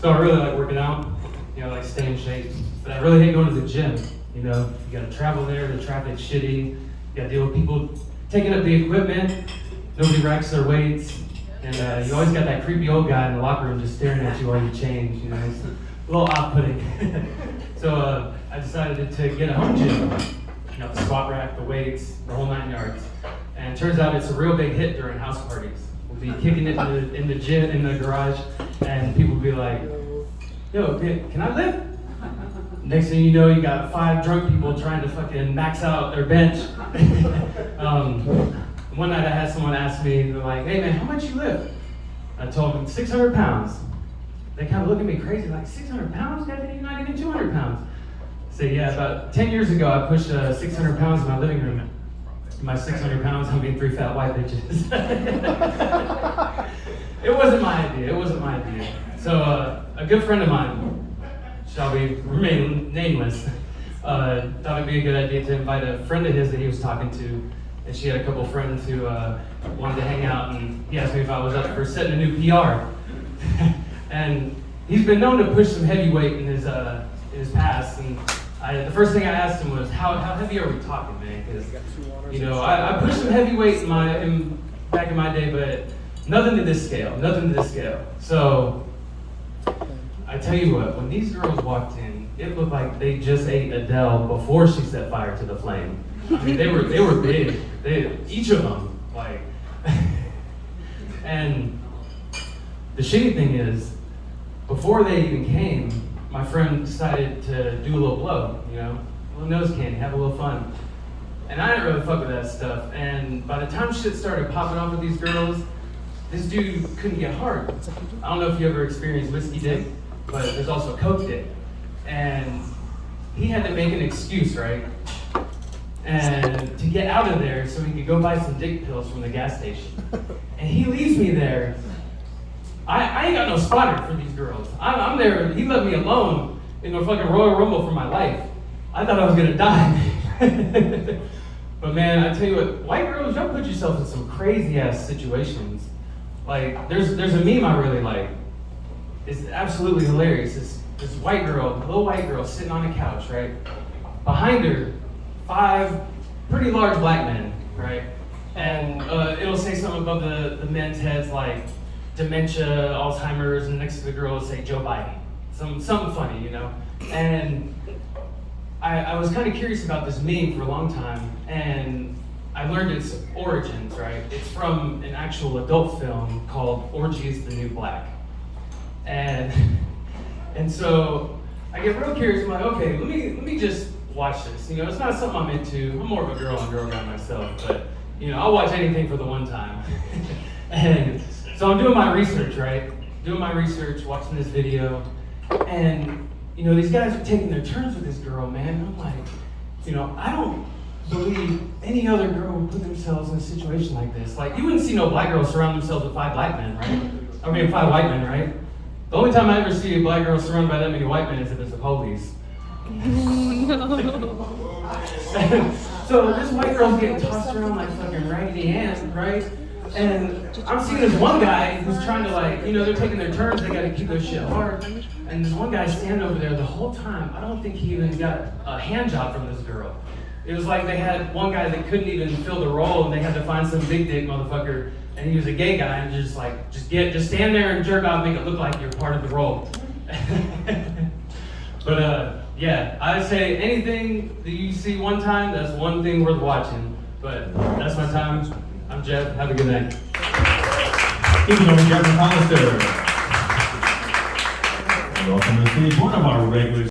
So I really like working out, like staying in shape. But I really hate going to the gym. You gotta travel there, the traffic's shitty, you gotta deal with people taking up the equipment, nobody racks their weights, and you always got that creepy old guy in the locker room just staring at you while you change, it's a little off-putting. So I decided to get a home gym, the squat rack, the weights, the whole 9 yards. And it turns out it's a real big hit during house parties. We'll be kicking it in the gym, in the garage, and people will be like, yo, can I lift? Next thing you know, you got 5 drunk people trying to fucking max out their bench. One night I had someone ask me, they're like, hey man, how much you lift? I told them 600 pounds. They kind of look at me crazy, like 600 pounds? You're not even 200 pounds. I say, yeah, about 10 years ago, I pushed 600 pounds in my living room. My 600 pounds, I'm being 3 fat white bitches. It wasn't my idea. So a good friend of mine, shall we remain nameless, thought it'd be a good idea to invite a friend of his that he was talking to, and she had a couple friends who wanted to hang out, and he asked me if I was up for setting a new PR. And he's been known to push some heavy weight in his past, and the first thing I asked him was, how heavy are we talking, man? Because I pushed some heavy weight back in my day, but nothing to this scale. So I tell you what, when these girls walked in, it looked like they just ate Adele before she set fire to the flame. I mean, they were big. Each of them, and the shitty thing is, before they even came, my friend decided to do a little blow, a little nose candy, have a little fun. And I didn't really fuck with that stuff. And by the time shit started popping off with these girls, this dude couldn't get hard. I don't know if you ever experienced whiskey dick, but there's also coke dick. And he had to make an excuse, right? And to get out of there so he could go buy some dick pills from the gas station. And he leaves me there. I ain't got no spotter for these girls. I'm there, he left me alone in a fucking Royal Rumble for my life. I thought I was gonna die. But man, I tell you what, white girls, y'all put yourself in some crazy ass situations. Like, there's a meme I really like. It's absolutely hilarious. This white girl, little white girl sitting on a couch, right? Behind her, 5 pretty large black men, right? And it'll say something above the men's heads like dementia, Alzheimer's, and next to the girl it'll say Joe Biden. Something funny, And I was kind of curious about this meme for a long time, and I learned its origins, right? It's from an actual adult film called Orgy is the New Black. And so I get real curious. I'm like, okay, let me just watch this. It's not something I'm into. I'm more of a girl on girl guy myself, but I'll watch anything for the one time. And so I'm doing my research, right? Watching this video, and these guys are taking their turns with this girl, man. And I'm like, I don't believe any other girl would put themselves in a situation like this. Like, you wouldn't see no black girl surround themselves with 5 black men, right? 5 white men, right? The only time I ever see a black girl surrounded by that many white men is if it's the police. So this white girl's getting tossed around like fucking Raggedy Ann, right? And I'm seeing this one guy who's trying to they're taking their turns, they gotta keep their shit hard. And this one guy standing over there the whole time. I don't think he even got a hand job from this girl. It was like they had one guy that couldn't even fill the role, and they had to find some big dick motherfucker, and he was a gay guy, and just stand there and jerk off, make it look like you're part of the role. But yeah, I say anything that you see one time, that's one thing worth watching. But that's my time. I'm Jeff. Have a good night. Keeping on Jeff McCollister. Welcome to the stage, one of our regulars.